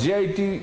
JIT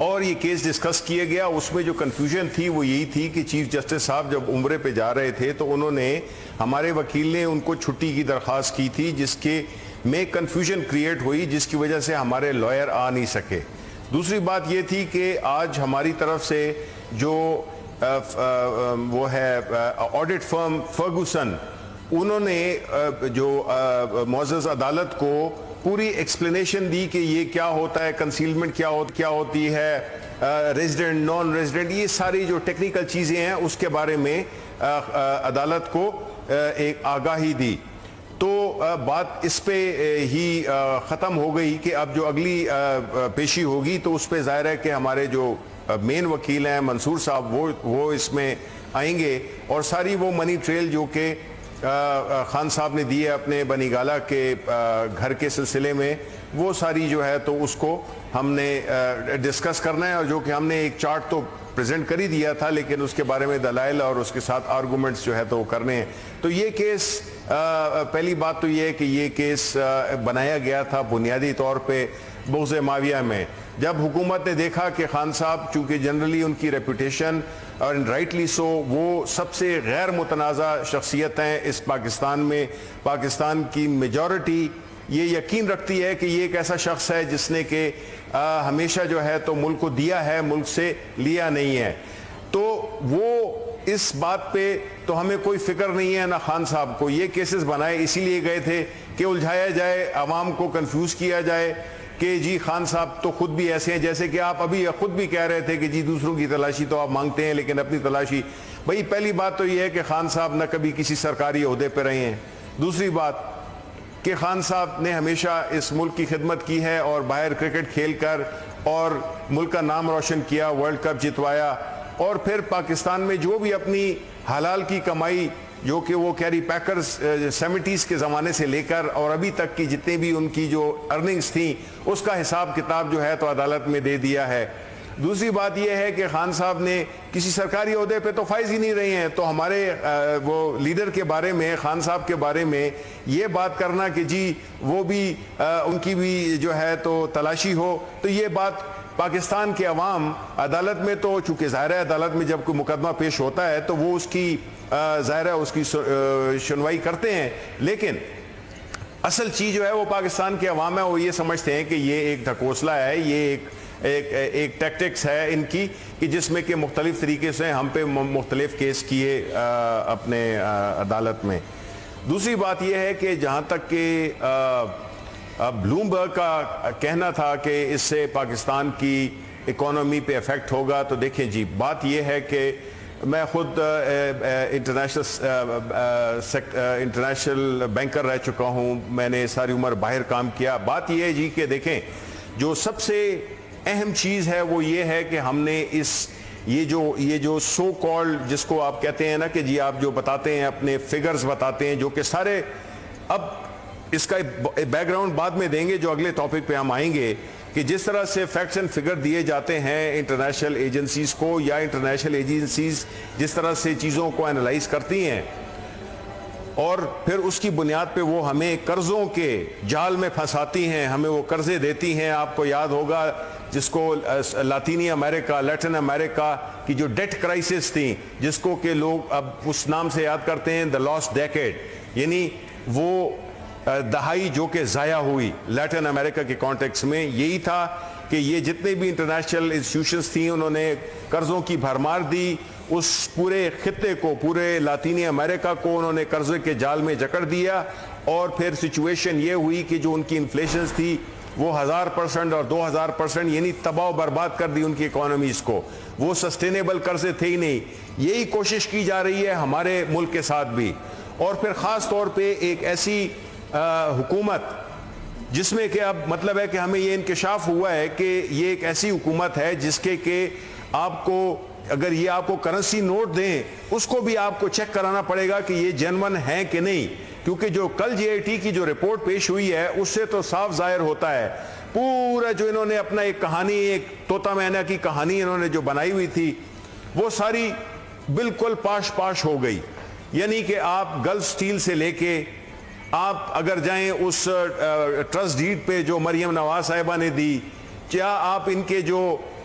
اور یہ case discuss کیا گیا. اس میں جو کنفیوژن تھی وہ یہی تھی کہ چیف جسٹس صاحب جب عمرے پہ جا رہے تھے تو انہوں نے ہمارے وکیل نے ان کو چھٹی کی درخواست کی تھی, جس کے میں کنفیوژن کریٹ ہوئی, جس کی وجہ سے ہمارے لائر آ نہیں سکے. دوسری بات یہ تھی کہ آج ہماری طرف سے جو وہ ہے آڈٹ فرم فرگوسن, انہوں نے جو معزز عدالت کو پوری ایکسپلینیشن دی کہ یہ کیا ہوتا ہے, کنسیلمنٹ کیا ہوتی ہے, ریزیڈنٹ نان ریزیڈنٹ, یہ ساری جو ٹیکنیکل چیزیں ہیں اس کے بارے میں عدالت کو ایک آگاہی دی. تو بات اس پہ ہی ختم ہو گئی کہ اب جو اگلی پیشی ہوگی تو اس پہ ظاہر ہے کہ ہمارے جو مین وکیل ہیں منصور صاحب وہ اس میں آئیں گے, اور ساری وہ منی ٹریل جو کہ خان صاحب نے دی ہے اپنے بنی گالا کے گھر کے سلسلے میں, وہ ساری جو ہے تو اس کو ہم نے ڈسکس کرنا ہے, اور جو کہ ہم نے ایک چارٹ تو پریزنٹ کر ہی دیا تھا لیکن اس کے بارے میں دلائل اور اس کے ساتھ آرگومنٹس جو ہے تو وہ کرنے ہیں. تو یہ کیس پہلی بات تو یہ ہے کہ یہ کیس بنایا گیا تھا بنیادی طور پہ بغض معاویہ میں. جب حکومت نے دیکھا کہ خان صاحب چونکہ جنرلی ان کی ریپوٹیشن اور رائٹلی سو وہ سب سے غیر متنازع شخصیت ہیں اس پاکستان میں, پاکستان کی میجورٹی یہ یقین رکھتی ہے کہ یہ ایک ایسا شخص ہے جس نے کہ ہمیشہ جو ہے تو ملک کو دیا ہے, ملک سے لیا نہیں ہے. تو وہ اس بات پہ تو ہمیں کوئی فکر نہیں ہے نہ خان صاحب کو. یہ کیسز بنائے اسی لیے گئے تھے کہ الجھایا جائے, عوام کو کنفیوز کیا جائے کہ جی خان صاحب تو خود بھی ایسے ہیں, جیسے کہ آپ ابھی خود بھی کہہ رہے تھے کہ جی دوسروں کی تلاشی تو آپ مانگتے ہیں لیکن اپنی تلاشی. بھئی پہلی بات تو یہ ہے کہ خان صاحب نہ کبھی کسی سرکاری عہدے پہ رہے ہیں. دوسری بات کہ خان صاحب نے ہمیشہ اس ملک کی خدمت کی ہے اور باہر کرکٹ کھیل کر اور ملک کا نام روشن کیا, ورلڈ کپ جتوایا, اور پھر پاکستان میں جو بھی اپنی حلال کی کمائی جو کہ وہ کیری پیکرز 70s کے زمانے سے لے کر اور ابھی تک کی جتنے بھی ان کی جو ارننگز تھیں اس کا حساب کتاب جو ہے تو عدالت میں دے دیا ہے. دوسری بات یہ ہے کہ خان صاحب نے کسی سرکاری عہدے پہ تو فائز ہی نہیں رہے ہیں, تو ہمارے وہ لیڈر کے بارے میں, خان صاحب کے بارے میں یہ بات کرنا کہ جی وہ بھی ان کی بھی جو ہے تو تلاشی ہو, تو یہ بات پاکستان کے عوام عدالت میں تو چونکہ ظاہر ہے عدالت میں جب کوئی مقدمہ پیش ہوتا ہے تو وہ اس کی ظاہر ہے اس کی سنوائی کرتے ہیں, لیکن اصل چیز جو ہے وہ پاکستان کے عوام ہے وہ یہ سمجھتے ہیں کہ یہ ایک ڈھکوسلا ہے, یہ ایک ٹیکٹکس ہے ان کی کہ جس میں کہ مختلف طریقے سے ہم پہ مختلف کیس کیے اپنے عدالت میں. دوسری بات یہ ہے کہ جہاں تک کہ بلومبرگ کا کہنا تھا کہ اس سے پاکستان کی اکانومی پہ افیکٹ ہوگا, تو دیکھیں جی بات یہ ہے کہ میں خود انٹرنیشنل بینکر رہ چکا ہوں, میں نے ساری عمر باہر کام کیا. بات یہ ہے جی کہ دیکھیں جو سب سے اہم چیز ہے وہ یہ ہے کہ ہم نے یہ جو سو کالڈ جس کو آپ کہتے ہیں نا کہ جی آپ جو بتاتے ہیں اپنے فگرز بتاتے ہیں جو کہ سارے, اب اس کا بیک گراؤنڈ بعد میں دیں گے جو اگلے ٹاپک پہ ہم آئیں گے, کہ جس طرح سے فیکٹس اینڈ فگر دیے جاتے ہیں انٹرنیشنل ایجنسیز کو یا انٹرنیشنل ایجنسیز جس طرح سے چیزوں کو انالائز کرتی ہیں اور پھر اس کی بنیاد پہ وہ ہمیں قرضوں کے جال میں پھنساتی ہیں, ہمیں وہ قرضے دیتی ہیں. آپ کو یاد ہوگا جس کو لیٹن امریکہ کی جو ڈیٹ کرائسس تھی جس کو کہ لوگ اب اس نام سے یاد کرتے ہیں دا لاسٹ ڈیکیڈ, یعنی وہ دہائی جو کہ ضائع ہوئی لیٹن امریکہ کے کانٹیکس میں, یہی تھا کہ یہ جتنے بھی انٹرنیشنل انسٹیٹیوشنز تھیں انہوں نے قرضوں کی بھرمار دی, اس پورے خطے کو, پورے لاطینی امریکہ کو انہوں نے قرضے کے جال میں جکڑ دیا, اور پھر سچویشن یہ ہوئی کہ جو ان کی انفلیشنز تھی وہ 1000% اور 2000%, یعنی تباہ و برباد کر دی ان کی اکانومیز کو. وہ سسٹینیبل قرضے تھے ہی نہیں. یہی کوشش کی جا رہی ہے ہمارے ملک کے ساتھ بھی, اور پھر خاص طور پہ ایک ایسی حکومت جس میں کہ اب مطلب ہے کہ ہمیں یہ انکشاف ہوا ہے کہ یہ ایک ایسی حکومت ہے جس کے کہ آپ کو اگر یہ آپ کو کرنسی نوٹ دیں اس کو بھی آپ کو چیک کرانا پڑے گا کہ یہ جینون ہیں کہ نہیں, کیونکہ جو کل جے آئی ٹی کی جو رپورٹ پیش ہوئی ہے اس سے تو صاف ظاہر ہوتا ہے پورا جو انہوں نے اپنا ایک کہانی, ایک طوطا مینا کی کہانی انہوں نے جو بنائی ہوئی تھی وہ ساری بالکل پاش ہو گئی. یعنی کہ آپ گلف سٹیل سے لے کے آپ اگر جائیں اس ٹرسٹ ڈیڈ پہ جو مریم نواز صاحبہ نے دی, یا آپ ان کے جو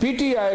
PTI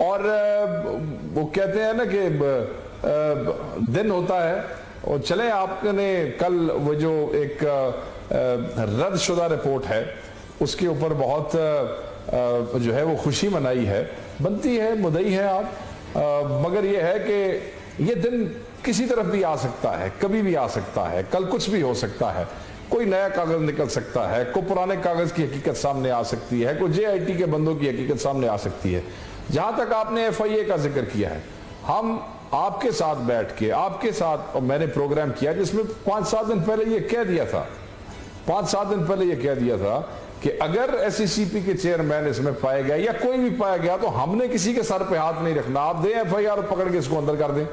اور وہ کہتے ہیں نا کہ دن ہوتا ہے، اور چلیں آپ نے کل وہ جو ایک رد شدہ رپورٹ ہے اس کے اوپر بہت جو ہے وہ خوشی منائی ہے، بنتی ہے، مدعی ہے آپ، مگر یہ ہے کہ یہ دن کسی طرف بھی آ سکتا ہے، کبھی بھی آ سکتا ہے، کل کچھ بھی ہو سکتا ہے، کوئی نیا کاغذ نکل سکتا ہے، کوئی پرانے کاغذ کی حقیقت سامنے آ سکتی ہے، کوئی جے آئی ٹی کے بندوں کی حقیقت سامنے آ سکتی ہے۔ جہاں تک آپ نے ایف آئی اے کا ذکر کیا ہے، ہم آپ کے ساتھ بیٹھ کے آپ کے ساتھ میں نے پروگرام کیا جس میں 5-7 دن پہلے یہ کہہ دیا تھا 5-7 دن پہلے یہ کہہ دیا تھا کہ اگر ایس سی سی پی کے چیئرمین اس میں پائے گئے یا کوئی بھی پایا گیا تو ہم نے کسی کے سر پہ ہاتھ نہیں رکھنا، آپ دیں ایف آئی آر پکڑ کے اس کو اندر کر دیں۔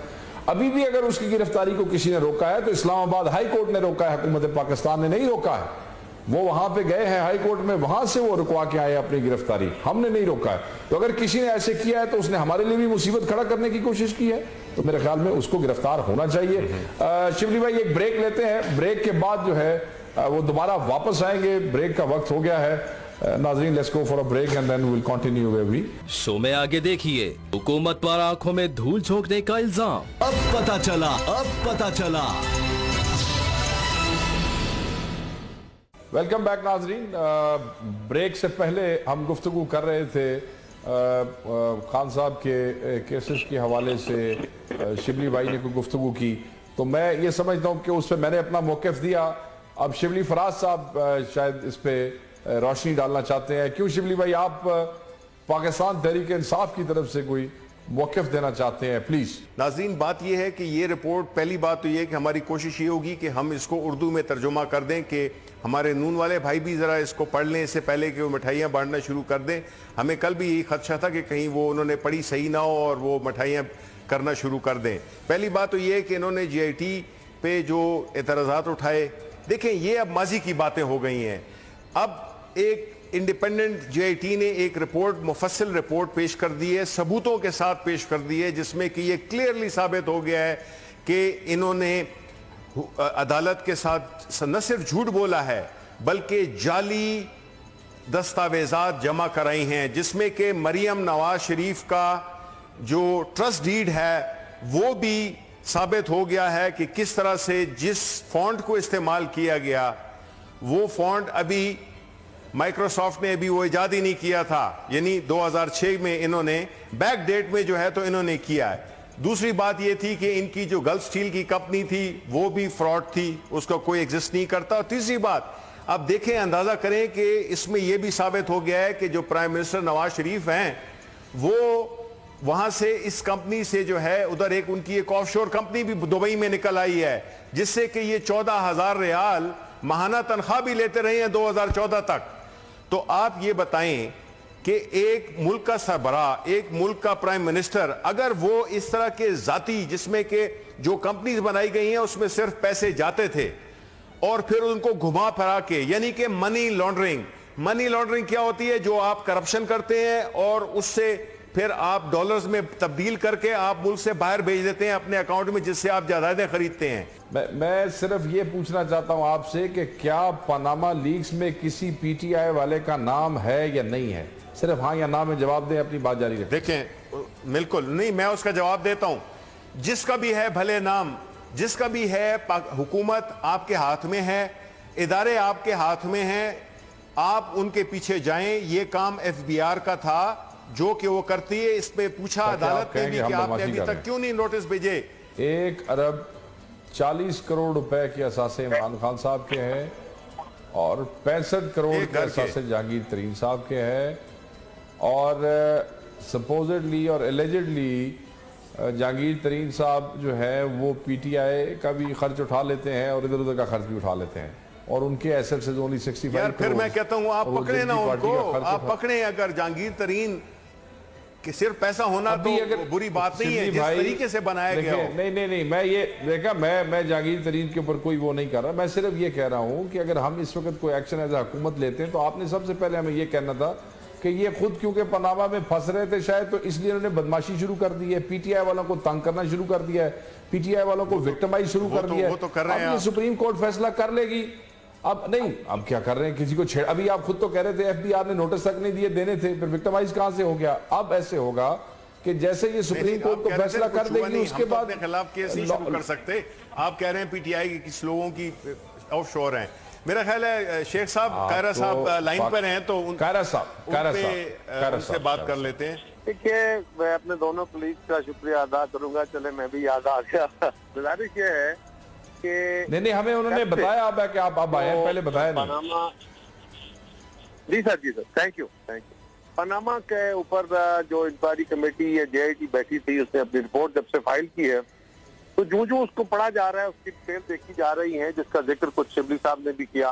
ابھی بھی اگر اس کی گرفتاری کو کسی نے روکا ہے تو اسلام آباد ہائی کورٹ نے روکا ہے، حکومت پاکستان نے نہیں روکا ہے۔ وہ وہاں پہ گئے ہیں ہائی کورٹ میں، وہاں سے وہ رکوا کے آئے اپنی گرفتاری، ہم نے نہیں روکا ہے۔ تو اگر کسی نے ایسے کیا ہے تو اس نے ہمارے لیے بھی مصیبت کھڑا کرنے کی کوشش کی ہے، تو میرے خیال میں اس کو گرفتار ہونا چاہیے۔ شبلی بھائی ایک بریک لیتے ہیں، بریک کے بعد جو ہے وہ دوبارہ واپس آئیں گے، بریک کا وقت ہو گیا ہے۔ ناظرین let's go for a break and then we will continue where we. Show میں آگے دیکھیے، حکومت پر آنکھوں میں دھول جھونکنے کا الزام۔ اب پتا چلا ویلکم بیک ناظرین۔ بریک سے پہلے ہم گفتگو کر رہے تھے خان صاحب کے کیسز کے حوالے سے، شبلی بھائی نے کوئی گفتگو کی تو میں یہ سمجھتا ہوں کہ اس پہ میں نے اپنا موقف دیا۔ اب شبلی فراز صاحب شاید اس پہ روشنی ڈالنا چاہتے ہیں۔ کیوں شبلی بھائی آپ پاکستان تحریک انصاف کی طرف سے کوئی موقف دینا چاہتے ہیں پلیز؟ ناظرین بات یہ ہے کہ یہ رپورٹ، پہلی بات تو یہ ہے کہ ہماری کوشش یہ ہوگی کہ ہم اس کو اردو میں ترجمہ کر دیں کہ ہمارے نون والے بھائی بھی ذرا اس کو پڑھ لیں اس سے پہلے کہ وہ مٹھائیاں بانٹنا شروع کر دیں۔ ہمیں کل بھی یہی خدشہ تھا کہ کہیں وہ انہوں نے پڑھی صحیح نہ ہو اور وہ مٹھائیاں کرنا شروع کر دیں۔ پہلی بات تو یہ ہے کہ انہوں نے جے آئی ٹی پہ جو اعتراضات اٹھائے، دیکھیں یہ اب ماضی کی باتیں ہو گئی ہیں۔ اب ایک انڈیپینڈنٹ جے آئی ٹی نے ایک رپورٹ، مفصل رپورٹ پیش کر دی ہے، ثبوتوں کے ساتھ پیش کر دی ہے، جس میں کہ یہ کلیئرلی ثابت ہو گیا ہے کہ انہوں نے عدالت کے ساتھ نہ صرف جھوٹ بولا ہے بلکہ جعلی دستاویزات جمع کرائی ہیں، جس میں کہ مریم نواز شریف کا جو ٹرسٹ ڈیڈ ہے وہ بھی ثابت ہو گیا ہے کہ کس طرح سے جس فونٹ کو استعمال کیا گیا وہ فونٹ ابھی مائکروسافٹ نے ابھی وہ ایجاد ہی نہیں کیا تھا، یعنی 2006 میں انہوں نے بیک ڈیٹ میں جو ہے تو انہوں نے کیا ہے۔ دوسری بات یہ تھی کہ ان کی جو گلف سٹیل کی کمپنی تھی وہ بھی فراڈ تھی، اس کا کوئی ایگزسٹ نہیں کرتا۔ اور تیسری بات اب دیکھیں، اندازہ کریں کہ اس میں یہ بھی ثابت ہو گیا ہے کہ جو پرائم منسٹر نواز شریف ہیں وہ وہاں سے اس کمپنی سے جو ہے ادھر ایک ان کی ایک آف شور کمپنی بھی دبئی میں نکل آئی ہے، جس سے کہ یہ 14,000 ریال ماہانہ تنخواہ بھی لیتے رہے ہیں 2014 تک۔ تو آپ یہ بتائیں کہ ایک ملک کا سربراہ، ایک ملک کا پرائم منسٹر، اگر وہ اس طرح کے ذاتی، جس میں کہ جو کمپنیز بنائی گئی ہیں اس میں صرف پیسے جاتے تھے اور پھر ان کو گھما پھرا کے، یعنی کہ منی لانڈرنگ کیا ہوتی ہے؟ جو آپ کرپشن کرتے ہیں اور اس سے پھر آپ ڈالرز میں تبدیل کر کے آپ ملک سے باہر بھیج دیتے ہیں اپنے اکاؤنٹ میں، جس سے آپ جائیدادیں خریدتے ہیں۔ میں صرف یہ پوچھنا چاہتا ہوں آپ سے کہ کیا پاناما لیکس میں کسی پی ٹی آئی والے کا نام ہے یا نہیں ہے؟ صرف ہاں یا نہ میں جواب دیں، اپنی بات جاری رکھیں۔ دیکھیں بالکل نہیں، میں اس کا جواب دیتا ہوں، جس کا بھی ہے بھلے نام، جس کا بھی ہے، حکومت آپ کے ہاتھ میں ہے، ادارے آپ کے ہاتھ میں ہیں، آپ ان کے پیچھے جائیں۔ یہ کام ایف بی آر کا تھا جو کہ وہ کرتی ہے، اس پہ پوچھا عدالت نے بھی کہ آپ نے ابھی تک کیوں نہیں نوٹس بھیجے۔ 1 ارب 40 کروڑ روپے کے اثاثے عمران خان صاحب کے ہیں اور 65 کروڑ کے اثاثے جہانگیر ترین صاحب کے ہیں، اور سپوزڈلی اور ایلیجڈلی جہانگیر ترین صاحب جو ہے وہ پی ٹی آئی کا بھی خرچ اٹھا لیتے ہیں اور ادھر ادھر کا خرچ بھی اٹھا لیتے ہیں، اور ان کے ایسٹ سے only 65 یار پھر میں کہتا ہوں آپ پکڑیں نا ان کو، آپ پکڑیں۔ اگر جہانگیر ترین کہ صرف پیسہ ہونا تو بری بات نہیں ہے، جس طریقے سے بنایا گیا ہو۔ نہیں میں یہ دیکھا، میں جہانگیر ترین کے اوپر کوئی وہ نہیں کر رہا، میں صرف یہ کہہ رہا ہوں کہ اگر ہم اس وقت کوئی ایکشن ایز حکومت لیتے ہیں تو آپ نے سب سے پہلے ہمیں یہ کہنا تھا کہ یہ خود کیونکہ پاناما میں پھنس رہے تھے شاید، تو اس لیے انہوں نے بدماشی شروع کر دی ہے، پی ٹی آئی والوں کو تنگ کرنا شروع کر دیا ہے، پی ٹی آئی والوں کو وکٹمائز شروع کر دیا ہے۔ اب یہ سپریم کورٹ فیصلہ کر لے گی، اب نہیں، اب کیا کر رہے ہیں، کسی کو چھیڑ، ابھی آپ خود تو کہہ رہے تھے ایف بی آر نے نوٹس تک نہیں دیے، دینے تھے، پھر وکٹمائز کہاں سے ہو گیا؟ اب ایسے ہوگا کہ جیسے یہ سپریم کورٹ کو فیصلہ کر دے گی اس کے بعد اپنے خلاف کیس نہیں شروع کر سکتے. آپ کہہ رہے ہیں پی ٹی آئی کے کچھ لوگوں کی آف شور ہیں. میرا خیال ہے شیخ صاحب قاہرہ صاحب لائن پر ہیں تو ان سے بات کر لیتے ہیں. دیکھیے میں اپنے دونوں پولیس کا شکریہ ادا کروں گا. چلے میں بھی یاد آ گیا. گزارش یہ ہے کہ نہیں ہمیں انہوں نے بتایا اب ہے کہ آپ اب آئے ہیں, پہلے بتایا نہیں. پاناما جی سر تھینک یو. پاناما کے اوپر جو انکوائری کمیٹی یا جے آئی ٹی بیٹھی تھی, اس نے اپنی رپورٹ جب سے فائل کی ہے تو جو اس کو پڑھا جا رہا ہے اس کی ڈیٹیل دیکھی جا رہی ہے, جس کا ذکر کچھ شبلی صاحب نے بھی کیا.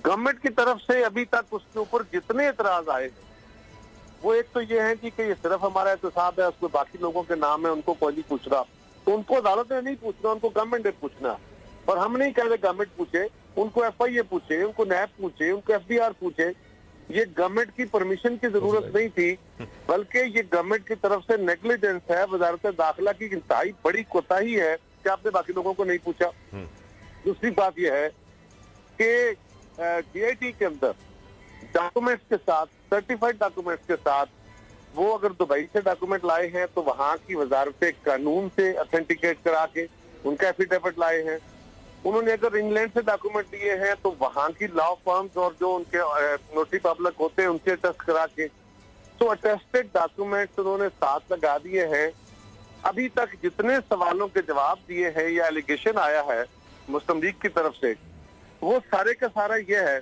گورنمنٹ کی طرف سے ابھی تک اس کے اوپر جتنے اعتراض آئے ہیں وہ ایک تو یہ ہے کہ یہ صرف ہمارا احتساب ہے, اس میں باقی لوگوں کے نام ہے, ان کو کوئی نہیں پوچھ رہا. تو ان کو عدالت نے نہیں پوچھنا, ان کو گورنمنٹ نے پوچھنا. اور ہم نہیں کہہ رہے گورنمنٹ پوچھے, ان کو ایف آئی اے پوچھے, ان کو نیب پوچھے, ان کو ایف بی آر پوچھے. یہ گورنمنٹ کی پرمیشن کی ضرورت نہیں تھی, بلکہ یہ گورنمنٹ کی طرف سے نیگلیجنس ہے. وزارت داخلہ کی انتہائی بڑی کوتاہی ہے کہ آپ نے باقی لوگوں کو نہیں پوچھا. دوسری بات یہ ہے کہ ڈی آئی ٹی کے اندر ڈاکومنٹس کے ساتھ, سرٹیفائڈ ڈاکومنٹس کے ساتھ, وہ اگر دبئی سے ڈاکومنٹ لائے ہیں تو وہاں کی وزارت قانون سے اتھینٹیکیٹ کرا کے ان کا ایفیڈیوٹ لائے ہیں. انہوں نے اگر انگلینڈ سے ڈاکومنٹ لیے ہیں تو وہاں کی لا فارمز اور جو ان کے نوٹری پبلک ہوتے ہیں ان سے ٹیسٹ کرا کے, تو اٹیسٹڈ ڈاکومنٹس انہوں نے ساتھ لگا دیے ہیں. ابھی تک جتنے سوالوں کے جواب دیے ہیں یا ایلیگیشن آیا ہے مسلم لیگ کی طرف سے, وہ سارے کا سارا یہ ہے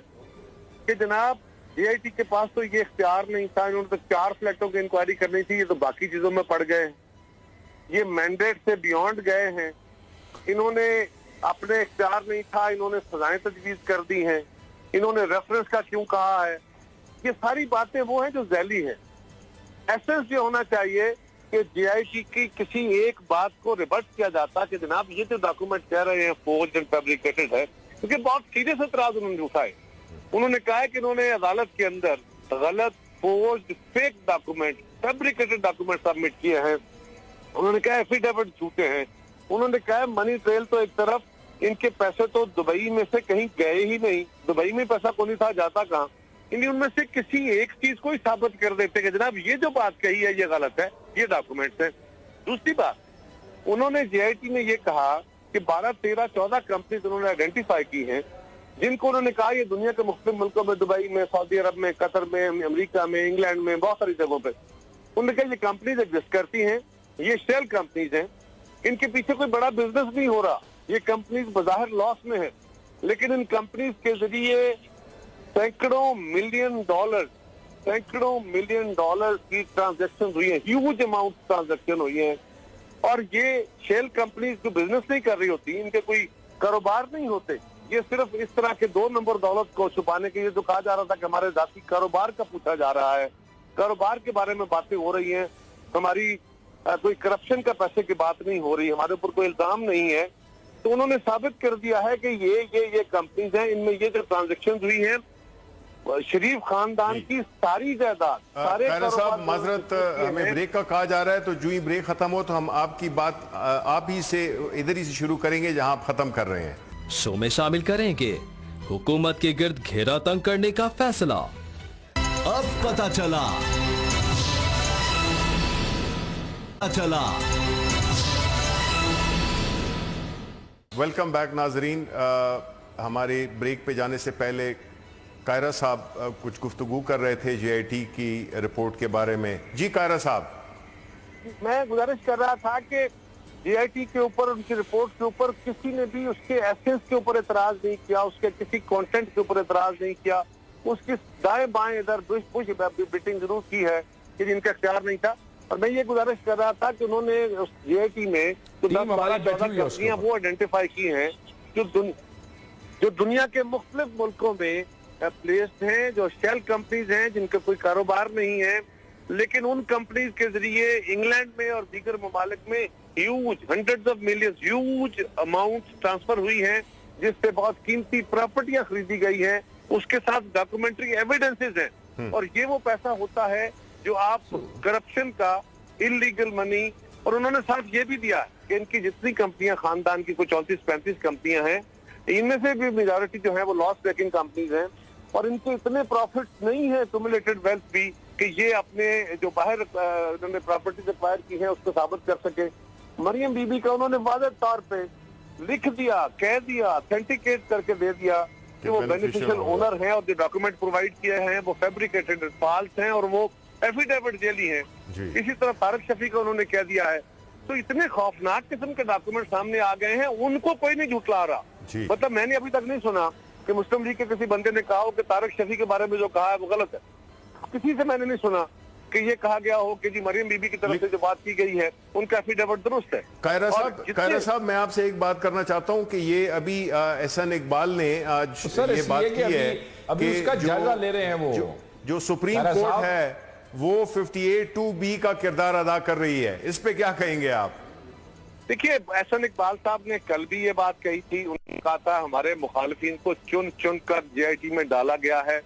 کہ جناب جے آئی ٹی کے پاس تو یہ اختیار نہیں تھا, انہوں نے تو 4 فلیٹوں کی انکوائری کرنی تھی, یہ تو باقی چیزوں میں پڑ گئے ہیں, یہ مینڈیٹ سے بیونڈ گئے ہیں, انہوں نے اپنے اختیار نہیں تھا, انہوں نے سزائیں تجویز کر دی ہیں, انہوں نے ریفرنس کا کیوں کہا ہے. یہ ساری باتیں وہ ہیں جو ذیلی ہیں. ایسنس یہ ہونا چاہیے کہ جے آئی ٹی کی کسی ایک بات کو ریبٹ کیا جاتا کہ جناب یہ جو ڈاکومنٹ کہہ رہے ہیں فورجڈ اینڈ فیبریکیٹڈ ہے, کیونکہ بہت سیریس اعتراض انہوں نے اٹھائے. انہوں نے کہا کہ انہوں نے عدالت کے اندر غلط, forged, fake document, fabricated document submit کیے ہیں. انہوں نے کہا ایفیڈیوٹ جھوٹے ہیں. انہوں نے کہا منی ٹریل تو ایک طرف, ان کے پیسے تو دبئی میں سے کہیں گئے ہی نہیں, دبئی میں پیسہ کو نہیں تھا, جاتا کہاں. ان میں سے کسی ایک چیز کو ہی ثابت کر دیتے کہ جناب یہ جو بات کہی ہے یہ غلط ہے, یہ ڈاکومنٹس ہیں. دوسری بات, انہوں نے جے آئی ٹی نے یہ کہا کہ 12, 13, 14 کمپنیز انہوں نے آئیڈینٹیفائی کی ہیں جن کو انہوں نے کہا یہ دنیا کے مختلف ملکوں میں, دبئی میں, سعودی عرب میں, قطر میں, امریکہ میں, انگلینڈ میں, بہت ساری جگہوں پہ. انہوں نے کہا یہ کمپنیز ایگزسٹ کرتی ہیں, یہ شیل کمپنیز ہیں, ان کے پیچھے کوئی بڑا بزنس نہیں ہو رہا, یہ کمپنیز بظاہر لاس میں ہیں, لیکن ان کمپنیز کے ذریعے سینکڑوں ملین ڈالر کی ٹرانزیکشن ہوئی ہیں, ہیوج اماؤنٹ ٹرانزیکشن ہوئی ہیں. اور یہ شیل کمپنیز جو بزنس نہیں کر رہی ہوتی, ان کے کوئی کاروبار نہیں ہوتے, یہ صرف اس طرح کے 2 نمبر دولت کو چھپانے کے, یہ جو کہا جا رہا تھا کہ ہمارے ذاتی کاروبار کا پوچھا جا رہا ہے, کاروبار کے بارے میں باتیں ہو رہی ہیں, ہماری کوئی کرپشن کا پیسے کی بات نہیں ہو رہی, ہمارے اوپر کوئی الزام نہیں ہے. تو انہوں نے ثابت کر دیا ہے کہ یہ کمپنیز ہیں, ان میں یہ جو ٹرانزیکشن ہوئی ہیں شریف خاندان کی ساری جائیداد, سارے صاحب معذرت, ہمیں بریک کا کہا جا رہا ہے, تو جو ہی بریک ختم ہو تو ہم آپ کی بات آپ ہی سے ادھر ہی سے شروع کریں گے جہاں آپ ختم کر رہے ہیں. شو میں شامل کریں گے حکومت کے گرد گھیرا تنگ کرنے کا فیصلہ. اب پتا چلا ویلکم بیک ناظرین. ہمارے بریک پہ جانے سے پہلے قاہرہ صاحب کچھ گفتگو کر رہے تھے جے آئی ٹی کی رپورٹ کے بارے میں. جی قاہرہ صاحب. میں گزارش کر رہا تھا کہ جے آئی ٹی کے اوپر, ان کی رپورٹ کے اوپر کسی نے بھی اس کے ایسنس کے اوپر اعتراض نہیں کیا, اس کے کسی کانٹینٹ کے اوپر اعتراض نہیں کیا. اس کی دائیں بائیں ادھر بش بیٹنگ ضرور کی ہے کہ جن کا اختیار نہیں تھا. اور میں یہ گزارش کر رہا تھا کہ انہوں نے جے آئی ٹی میں 10-12 کمپنیاں وہ آئیڈینٹیفائی کی ہیں جو دنیا کے مختلف ملکوں میں پلیسڈ ہیں, جو شیل کمپنیز ہیں, جن کا کوئی کاروبار نہیں ہے, لیکن ان کمپنیز کے ذریعے انگلینڈ میں اور دیگر ممالک میں huge, hundreds of millions, huge amount transfer ہوئی ہیں, جس سے بہت قیمتی پراپرٹیاں خریدی گئی ہیں, اس کے ساتھ ڈاکومنٹری ایویڈنسز ہیں. اور یہ وہ پیسہ ہوتا ہے جو آپ کرپشن کا, انلیگل منی. اور انہوں نے ساتھ یہ بھی دیا کہ ان کی جتنی کمپنیاں, خاندان کی کوئی 34-35 کمپنیاں ہیں, ان میں سے بھی میجورٹی جو ہے وہ لاس میکنگ کمپنیز ہیں, اور ان کے اتنے پروفٹس نہیں ہیں, کیومولیٹڈ ویلتھ بھی, کہ یہ اپنے جو باہر انہوں نے پراپرٹیز ایکوائر کی ہیں اس کو ثابت کر سکے. مریم بی بی کا انہوں نے واضح طور پہ لکھ دیا, کہہ دیا, اتھینٹیکیٹ کر کے دے دیا کہ وہ بینیفیشل اونر ہیں اور جو ڈاکومنٹ پرووائڈ کیے ہیں وہ فیبریکیٹڈ فالس ہیں اور وہ ایفیڈیوٹ جیلی ہیں. اسی طرح طارق شفیع کا انہوں نے کہہ دیا ہے. تو اتنے خوفناک قسم کے ڈاکومنٹ سامنے آ گئے ہیں, ان کو کوئی نہیں جھٹلا رہا. مطلب میں نے ابھی تک نہیں سنا کہ مسلم لیگ کے کسی بندے نے کہا ہو کہ طارق شفیع کے بارے میں جو کہا ہے وہ غلط ہے. کسی سے میں نے نہیں سنا کہ یہ کہا گیا ہو کہ جی مریم بی بی کی طرف سے جو بات کی گئی ہے ان کا ایفیڈیوٹ درست ہے. قاہرہ صاحب میں آپ سے ایک بات کرنا چاہتا ہوں کہ یہ ابھی احسن اقبال نے آج یہ بات کی ہے ابھی اس کا جائزہ لے رہے ہیں. وہ جو سپریم کورٹ ہے وہ 58(2)B کا کردار ادا کر رہی ہے, اس پہ کیا کہیں گے آپ؟ دیکھیے احسن اقبال صاحب نے کل بھی یہ بات کہی تھی, انہوں نے کہا تھا ہمارے مخالفین کو چن چن کر جے آئی ٹی میں ڈالا گیا ہے.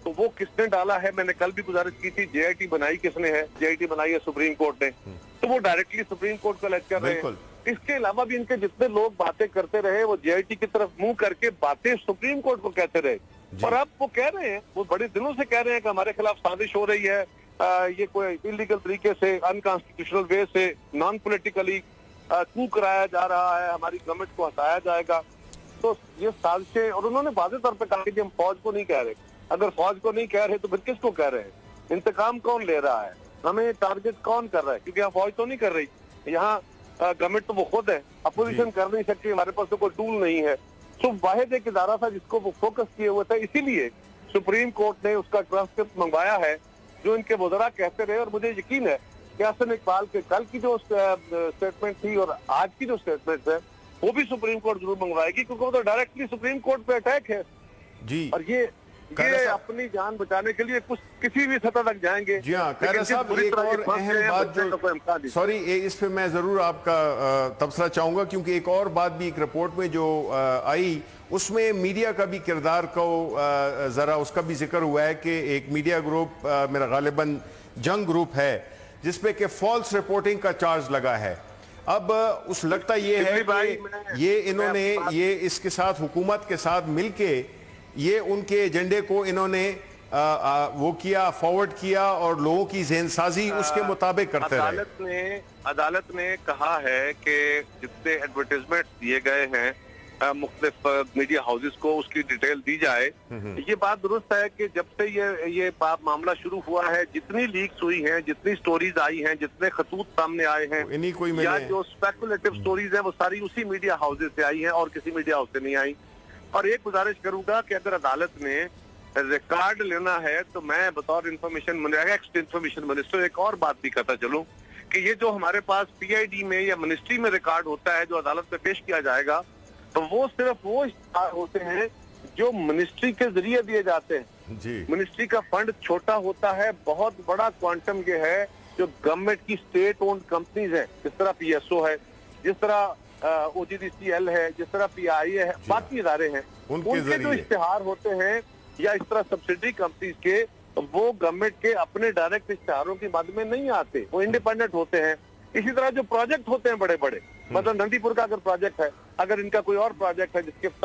تو وہ کس نے ڈالا ہے, میں نے کل بھی گزارش کی تھی, جے آئی ٹی بنائی کس نے ہے؟ جے آئی ٹی بنائی ہے سپریم کورٹ نے. تو وہ ڈائریکٹلی سپریم کورٹ کو لیکچر رہے ہیں. اس کے علاوہ بھی ان کے جتنے لوگ باتیں کرتے رہے وہ جے آئی ٹی کی طرف منہ کر کے باتیں سپریم کورٹ کو کہتے رہے. اور اب وہ کہہ رہے ہیں, وہ بڑے دنوں سے کہہ رہے ہیں کہ ہمارے خلاف سازش ہو رہی ہے, یہ کوئی انلیگل طریقے سے, انکانسٹیٹیوشنل وے سے, نان پولیٹیکلی کو کرایا جا رہا ہے, ہماری گورنمنٹ کو ہٹایا جائے گا. تو یہ سازشیں, اور انہوں نے واضح طور پہ کہا کہ ہم فوج کو نہیں کہہ رہے. اگر فوج کو نہیں کہہ رہے تو پھر کس کو کہہ رہے ہیں؟ انتقام کون لے رہا ہے, ہمیں ٹارگٹ کون کر رہا ہے؟ کیونکہ یہاں فوج تو نہیں کر رہی, یہاں گورنمنٹ تو وہ خود ہے, اپوزیشن کر نہیں سکتی, ہمارے پاس تو کوئی ٹول نہیں ہے. تو واحد ایک ادارہ تھا جس کو وہ فوکس کیے ہوئے تھے, اسی لیے سپریم کورٹ نے اس کا ٹرانسکرپٹ منگوایا ہے جو ان کے وزراء کہتے رہے. اور مجھے یقین ہے کہ احسن اقبال کے کل کی جو اسٹیٹمنٹ تھی اور آج کی جو اسٹیٹمنٹ ہے وہ بھی سپریم کورٹ ضرور منگوائے گی, کیونکہ وہ تو ڈائریکٹلی سپریم کورٹ پہ اٹیک ہے. جی, اور یہ اپنی جان بچانے کے لیے کچھ کسی بھی سطح تک جائیں گے. جی ہاں قاہرہ صاحب, ایک اور اہم بات جو سوری اس پہ میں ضرور آپ کا تبصرہ چاہوں گا, کیونکہ ایک اور بات بھی ایک رپورٹ میں جو آئی اس میں میڈیا کا بھی کردار کو ذرا اس کا بھی ذکر ہوا ہے کہ ایک میڈیا گروپ میرا غالباً جنگ گروپ ہے جس پہ کہ فالس رپورٹنگ کا چارج لگا ہے. اب اس لگتا یہ ہے کہ یہ انہوں نے یہ اس کے ساتھ حکومت کے ساتھ مل کے یہ ان کے ایجنڈے کو انہوں نے وہ کیا, فارورڈ کیا اور لوگوں کی ذہن سازی اس کے مطابق کرتے رہے. عدالت نے کہا ہے کہ جتنے ایڈورٹائزمنٹ دیے گئے ہیں مختلف میڈیا ہاؤسز کو اس کی ڈیٹیل دی جائے. یہ بات درست ہے کہ جب سے یہ معاملہ شروع ہوا ہے, جتنی لیکس ہوئی ہیں, جتنی سٹوریز آئی ہیں, جتنے خطوط سامنے آئے ہیں, یا جو اسپیکولیٹو سٹوریز ہیں وہ ساری اسی میڈیا ہاؤسز سے آئی ہیں اور کسی میڈیا ہاؤس سے نہیں آئی. اور ایک گزارش کروں گا کہ اگر عدالت نے ریکارڈ لینا ہے تو میں بطور انفارمیشن منسٹر ایک اور بات بھی کرتا چلوں کہ یہ جو ہمارے پاس پی آئی ڈی میں یا منسٹری میں ریکارڈ ہوتا ہے جو عدالت میں پیش کیا جائے گا, تو وہ صرف وہ اشتہار ہوتے ہیں جو منسٹری کے ذریعے دیے جاتے ہیں. منسٹری کا فنڈ چھوٹا ہوتا ہے, بہت بڑا کوانٹم یہ ہے جو گورنمنٹ کی اسٹیٹ اونڈ کمپنیز ہیں, جس طرح پی ایس او ہے, جس طرح او جی ڈی سی ایل ہے, جس طرح پی آئی اے ہے, باقی ادارے ہیں, ان کے جو اشتہار ہوتے ہیں یا اس طرح سبسڈی کمپنیز کے, وہ گورنمنٹ کے اپنے ڈائریکٹ اشتہاروں کی مد میں نہیں آتے, وہ انڈیپینڈنٹ ہوتے ہیں. اسی طرح جو پروجیکٹ ہوتے ہیں بڑے بڑے, مطلب نندی پور کا اگر پروجیکٹ ہے, اگر ان کا کوئی اور پروجیکٹ ہے جس کے اس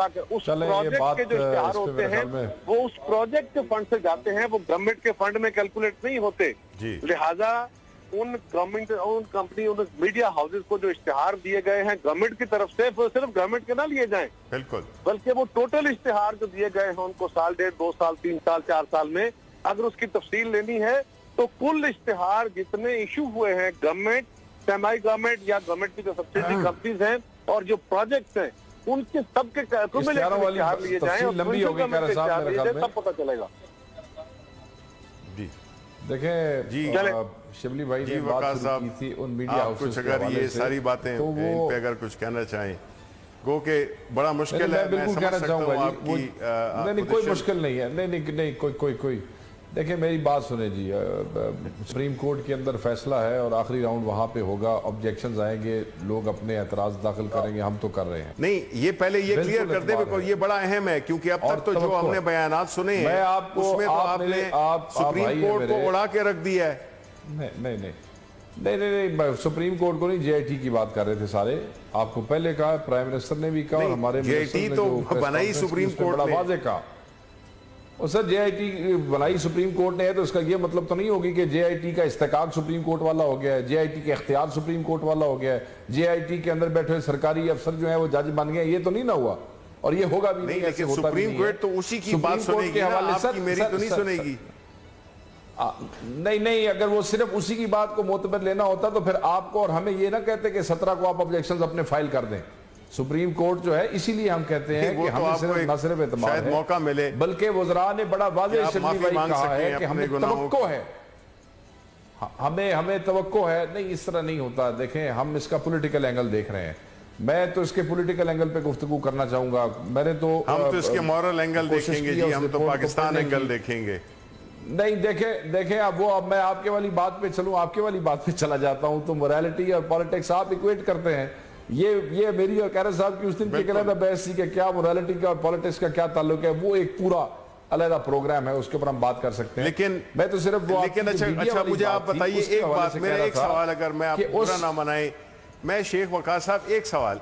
پروجیکٹ کے جو اشتہار ہوتے ہیں وہ اس پروجیکٹ کے فنڈ سے جاتے ہیں, وہ گورنمنٹ کے فنڈ میں کیلکولیٹ نہیں ہوتے. لہٰذا ان کمپنی ان میڈیا ہاؤسز کو جو اشتہار دیے گئے ہیں گورنمنٹ کی طرف سے, وہ صرف گورنمنٹ کے نہ لیے جائیں, بالکل, بلکہ وہ ٹوٹل اشتہار جو دیے گئے ہیں ان کو سال, 1.5, 2 سال, 3 سال, 4 سال میں اگر اس کی تفصیل لینی ہے تو کل اشتہار جتنے ایشو ہوئے ہیں گورنمنٹ, سیمی گورنمنٹ یا گورنمنٹ کی جو سبسڈی کمپنیز ہیں اور جو پروجیکٹس ہیں ان کے سب کے اشتہار لیے جائیں اور سب پتہ چلے گا. دیکھیں شبلی بھائی نے بات کی تھی ان میڈیا ہاؤسز کے حوالے سے, یہ ساری باتیں ان پہ اگر کچھ کہنا چاہیں گو کہ بڑا مشکل ہے. میں بالکل کہنا چاہوں گا جی, نہیں کوئی مشکل نہیں ہے, نہیں کوئی دیکھیں میری بات سنیں جی, سپریم کورٹ کے اندر فیصلہ ہے اور آخری راؤنڈ وہاں پہ ہوگا, آبجیکشنز آئیں گے, لوگ اپنے اعتراض داخل کریں گے, ہم تو کر رہے ہیں. نہیں یہ پہلے یہ کلیئر کر دیں, یہ بڑا اہم ہے کیونکہ اب تک تو جو ہم نے بیانات سنے ہیں اس میں تو آپ نے سپریم کورٹ کو اڑا کے رکھ دیا ہے. نہیں سپریم کورٹ کو نہیں, جے آئی ٹی کی بات کر رہے تھے سارے. آپ کو پہلے کہا, پرائم منسٹر نے بھی کہا, اور ہمارے جے آئی ٹی تو بنائی سپریم کورٹ بڑا واضح کہا. اور سر جے آئی ٹی بنائی سپریم کورٹ نے ہے تو اس کا یہ مطلب تو نہیں ہوگی کہ جے آئی ٹی کا استحقاق سپریم کورٹ والا ہو گیا ہے, جے آئی ٹی کے اختیار سپریم کورٹ والا ہو گیا ہے, جے آئی ٹی کے اندر بیٹھے ہوئے سرکاری افسر جو ہیں وہ جج بن گئے, یہ تو نہیں نہ ہوا اور یہ ہوگا بھی نہیں. لیکن سپریم کورٹ تو اسی کی بات سنے گی نا, آپ کی میری تو نہیں سنے گی. نہیں, اگر وہ صرف اسی کی بات کو معتبر لینا ہوتا تو پھر آپ کو اور ہمیں یہ نہ کہتے کہ 17 کو آپ آبجیکشنز اپنے فائل کر دیں. سپریم کورٹ جو ہے اسی لیے ہم کہتے ہیں کہ ہمیں صرف نہ صرف اعتماد شاید موقع ملے, بلکہ وزراء نے بڑا واضح شبلی بھائی کہا ہے کہ ہمیں توقع ہے, ہمیں توقع ہے. نہیں, اس طرح نہیں ہوتا. دیکھیں, ہم اس کا پولیٹیکل اینگل دیکھ رہے ہیں. میں تو اس کے پولیٹیکل اینگل پہ گفتگو کرنا چاہوں گا. ہم تو اس کے مورل اینگل دیکھیں گے جی, ہم تو پاکستان اینگل دیکھیں گے. نہیں, دیکھیں اب میں آپ کے والی بات پہ چلوں, آپ کے والی بات پہ چلا جاتا ہوں تو موریلٹی اور پالیٹکس آپ ایکویٹ کرتے ہیں. یہ میری اور قیرت صاحب کی اس دن کی علیحدہ بحث تھی کہ کیا موریلٹی کا اور پالیٹکس کا کیا تعلق ہے, وہ ایک پورا علیحدہ پروگرام ہے, اس کے اوپر ہم بات کر سکتے ہیں. لیکن میں تو صرف وہ اچھا مجھے آپ بتائیے ایک بات, میرا ایک سوال, اگر میں آپ برا نہ منائیں, میں شیخ وقاص صاحب ایک سوال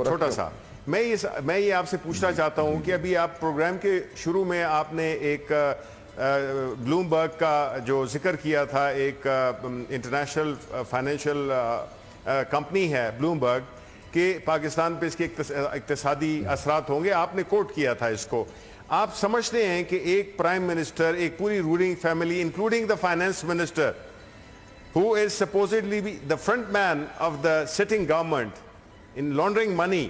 چھوٹا سا میں یہ آپ سے پوچھنا چاہتا ہوں کہ ابھی آپ پروگرام کے شروع میں آپ نے ایک بلوم برگ کا جو ذکر کیا تھا, ایک انٹرنیشنل فائنینشیل کمپنی ہے بلوم برگ, کہ پاکستان پہ اس کے اقتصادی اثرات ہوں گے, آپ نے کوٹ کیا تھا اس کو. آپ سمجھتے ہیں کہ ایک پرائم منسٹر, ایک پوری ruling family including the finance minister who is supposedly the front man of the sitting government in laundering money,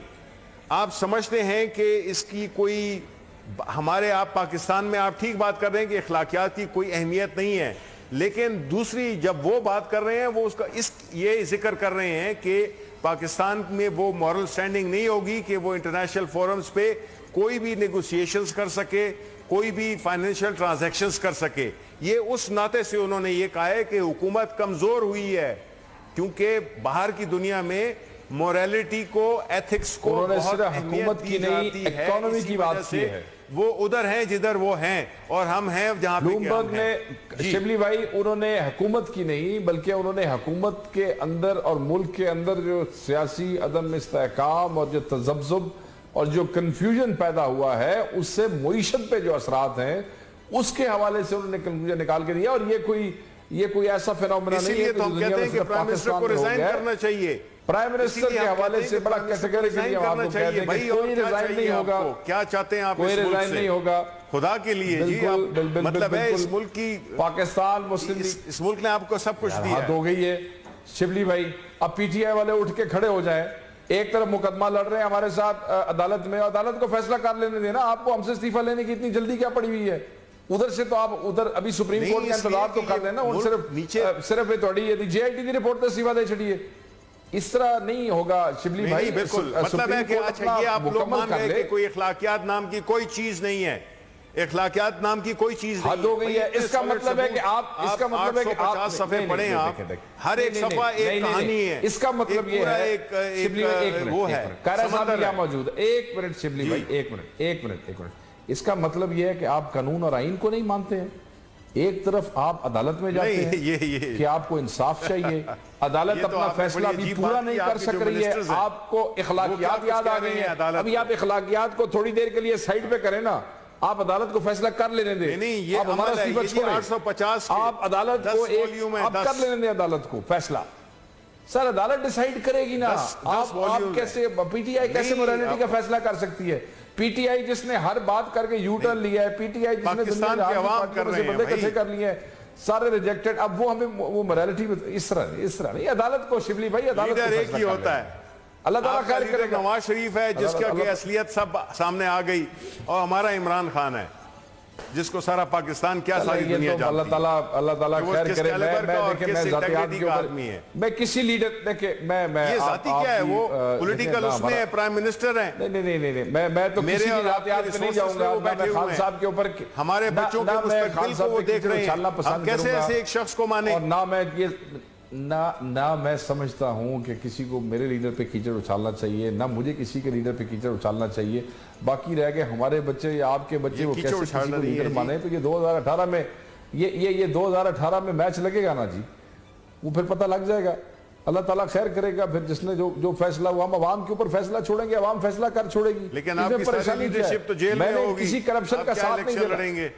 آپ سمجھتے ہیں کہ اس کی کوئی ہمارے, آپ پاکستان میں آپ ٹھیک بات کر رہے ہیں کہ اخلاقیات کی کوئی اہمیت نہیں ہے, لیکن دوسری جب وہ بات کر رہے ہیں وہ اس کا یہ ذکر کر رہے ہیں کہ پاکستان میں وہ مورل سٹینڈنگ نہیں ہوگی کہ وہ انٹرنیشنل فورمز پہ کوئی بھی نیگوسیشنز کر سکے, کوئی بھی فائنینشیل ٹرانزیکشنز کر سکے. یہ اس ناطے سے انہوں نے یہ کہا ہے کہ حکومت کمزور ہوئی ہے کیونکہ باہر کی دنیا میں موریلٹی کو, ایتھکس کو بہت اہمیت دی جاتی ہے, اکانومی کی بات کی ہے. وہ ادھر ہیں جدھر وہ ہیں اور ہم ہیں جہاں پہ. بلوم برگ نے شبلی بھائی, انہوں نے حکومت کی نہیں بلکہ انہوں نے حکومت کے اندر اور ملک کے اندر جو سیاسی عدم استحکام اور جو تذبذب اور جو کنفیوژن پیدا ہوا ہے اس سے معیشت پہ جو اثرات ہیں اس کے حوالے سے انہوں نے کنکلوژن نکال کے دیا. اور یہ کوئی ایسا فینومینا نہیں ہے کہ ہم کہتے ہیں کہ پرائم منسٹر کو ریزائن کرنا چاہیے. پرائم منسٹر کے حوالے سے بڑا کیٹیگریکلی ہم آپ کو کہتے ہیں کہ کوئی ریزائن نہیں ہوگا. کیا چاہتے ہیں آپ کوئی ریزائن نہیں ہوگا خدا کے لیے جی. مطلب ہے اس ملک کی, پاکستان مسلم اس ملک نے آپ کو سب کچھ دیا ہے. ہو گئی ہے شبلی بھائی. اب پی ٹی آئی والے اٹھ کے کھڑے ہو جائیں, ایک طرف مقدمہ لڑ رہے ہیں ہمارے ساتھ عدالت میں, عدالت کو فیصلہ کر لینے دینا. آپ کو ہم سے استعفیٰ لینے کی اتنی جلدی کیا پڑی ہوئی ہے؟ ادھر سے تو آپ ادھر ابھی سپریم کورٹ کا انتظار تو کر دینا. صرف جے آئی ٹی کی رپورٹ تو استعفیٰ دے چھڑیے. اس طرح نہیں ہوگا شبلی بھائی. بالکل مطلب ہے کہ اچھا یہ آپ لوگ مان گئے کہ کوئی اخلاقیات نام کی کوئی چیز نہیں ہے, اخلاقیات نام کی کوئی چیز نہیں. حد ہو گئی ہے. اس کا مطلب ہے کہ آپ, اس کا مطلب ہے کہ آپ 850 صفحے پڑھیں, آپ ہر ایک صفحہ ایک کہانی ہے. اس کا مطلب یہ ہے شبلی بھائی, ایک وہ ہے قائرہ صاحب یہاں موجود ہے. ایک منٹ شبلی بھائی, ایک منٹ. اس کا مطلب یہ ہے کہ آپ قانون اور آئین کو نہیں مانتے ہیں. ایک طرف آپ عدالت میں جاتے ہیں کہ آپ کو انصاف چاہیے, عدالت اپنا فیصلہ بھی پورا نہیں کر سک رہی ہے, آپ کو اخلاقیات یاد آ گئی ہیں. ابھی آپ اخلاقیات کو تھوڑی دیر کے لیے سائڈ پہ کریں نا, آپ عدالت کو فیصلہ کر لینے دیں. آپ ہمارا استعفیٰ چھوڑیں, آپ عدالت کو آپ کر لینے دیں عدالت کو فیصلہ. سر عدالت ڈیسائیڈ کرے گی نا. آپ کیسے, پی ٹی آئی کیسے موریلٹی کا فیصلہ کر سکتی ہے؟ پی ٹی آئی جس نے ہر بات کر کے یو ٹرن لیا ہے, پی ٹی آئی جس نے دنیا کی عوام سے بندے کٹھے کر لیے ہیں, سارے ریجیکٹڈ. اب وہ ہمیں وہ موریلٹی اس طرح نہیں. عدالت کو شبلی بھائی, عدالت کو ایک ہی ہوتا ہے. اللہ تعالیٰ خیر کرے گا. نواز شریف ہے جس کا کہ اصلیت سب سامنے آ گئی, اور ہمارا عمران خان ہے جس کو سارا پاکستان کیا ساری دنیا جانتی ہے. اللہ تعالیٰ خیر کرے. میں ذاتیات کے اوپر میں کسی لیڈر دیکھیں, میں یہ ذاتی کیا ہے, وہ پولیٹیکل اس میں پرائم منسٹر ہیں. نہیں, میں تو کسی ذاتیات پہ نہیں جاؤں گا. میں خان صاحب کے اوپر, ہمارے بچوں کے مستقبل کو وہ دیکھ رہے ہیں, ہم کیسے ایسے ایک شخص کو مانیں. اور نہ میں سمجھتا ہوں کہ کسی کو میرے لیڈر پہ کیچڑ اچھالنا چاہیے, نہ مجھے کسی کے لیڈر پہ کیچڑ اچھالنا چاہیے. باقی رہ گئے ہمارے بچے یا آپ کے بچے, وہ کیسے کسی کو لیڈر مانے. تو یہ 2018 میں یہ 2018 میں میچ لگے گا نا جی, وہ پھر پتہ لگ جائے گا اللہ تعالیٰ خیر کرے گا. پھر جس نے جو فیصلہ ہوا ہم عوام کے اوپر فیصلہ چھوڑیں گے, عوام فیصلہ کر چھوڑے گی. لیکن اس آپ میں کی ساری پریشانی کیا ہے؟ لیڈرشپ تو جیل میں نے ہوگی. کسی کرپشن آپ کا کیا ساتھ نہیں الیکشن دیتا. لڑیں گے؟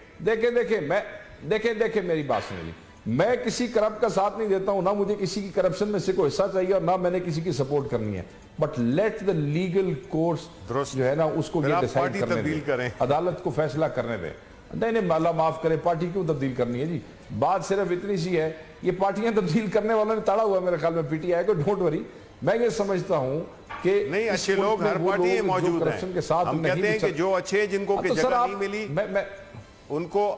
دیکھیں میری بات سنیے. میں کسی کرپٹ کا ساتھ نہیں دیتا ہوں, نہ مجھے کسی کی کرپشن میں سے کوئی حصہ چاہیے اور نہ میں نے کسی کی سپورٹ کرنی ہے. But let the legal course جو ہے نا اس کو یہ ڈیسائیڈ کرنے دیں, عدالت کو فیصلہ کرنے دیں. نہیں اللہ معاف کرے, پارٹی کیوں تبدیل کرنی ہے جی؟ بات صرف اتنی سی ہے, یہ پارٹیاں تبدیل کرنے والوں نے تاڑا ہوا میرے خیال میں پی ٹی آئی کو. ڈونٹ وری, میں یہ سمجھتا ہوں کہ نہیں, اچھے لوگ ہر پارٹی میں موجود ہیں. ہم کہتے ہیں کہ جو اچھے جن کو جگہ نہیں ملی ان کو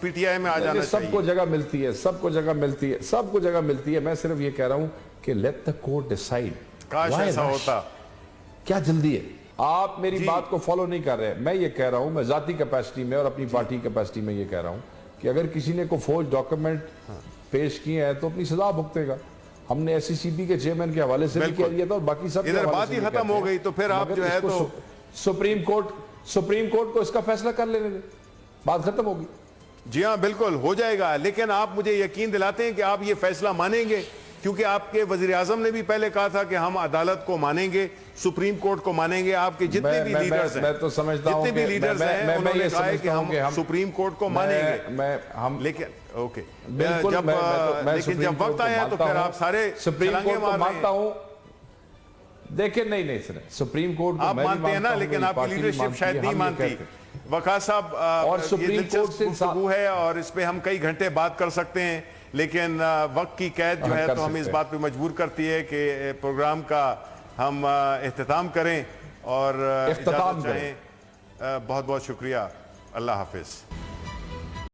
پی ٹی آئی میں آ جانا چاہیے. سب کو جگہ ملتی ہے, سب کو جگہ ملتی ہے, سب کو جگہ ملتی ہے. میں صرف یہ کہہ رہا ہوں کہ لیٹ دا کورٹ ڈیسائیڈ. کاش ایسا ہوتا. کیا جلدی ہے؟ آپ میری بات کو فالو نہیں کر رہے. میں یہ کہہ رہا ہوں, میں ذاتی کیپیسٹی میں اور اپنی پارٹی کیپیسٹی میں یہ کہہ رہا ہوں کہ اگر کسی نے کوئی فوج ڈاکیومنٹ پیش کیے ہیں تو اپنی سزا بھگتے گا. ہم نے ایس سی سی بی کے چیئرمین کے حوالے سے بھی کہہ دیا تھا اور باقی سب ادھر بات ہی ختم ہو گئی. تو پھر آپ جو ہے تو سپریم کورٹ کو اس کا فیصلہ کر لینے دیں, بات ختم ہوگی. جی ہاں بالکل ہو جائے گا. لیکن آپ مجھے یقین دلاتے ہیں کہ آپ یہ فیصلہ مانیں گے؟ کیونکہ آپ کے وزیر اعظم نے بھی پہلے کہا تھا کہ ہم عدالت کو مانیں گے, سپریم کورٹ کو مانیں گے. آپ کے جتنے بھی لیڈرز ہیں, میں تو سمجھتا ہوں جتنے بھی لیڈرز ہیں انہوں نے کہا ہے کہ ہم سپریم کورٹ کو مانیں گے. لیکن اوکے, لیکن جب وقت آیا تو پھر آپ سارے سپریم کورٹ کو مانتا ہوں. دیکھیں نہیں سر, سپریم کورٹ آپ مانتے ہیں نا, لیکن آپ کی لیڈرشپ شاید نہیں مانتی. وقاص صاحب, اور سپریم کورٹ سے گفتگو ہے اور اس پہ ہم کئی گھنٹے بات کر سکتے ہیں, لیکن وقت کی قید جو ہے تو ہمیں اس بات پہ مجبور کرتی ہے کہ پروگرام کا ہم اختتام کریں اور اجازت چاہیں. بہت بہت شکریہ. اللہ حافظ.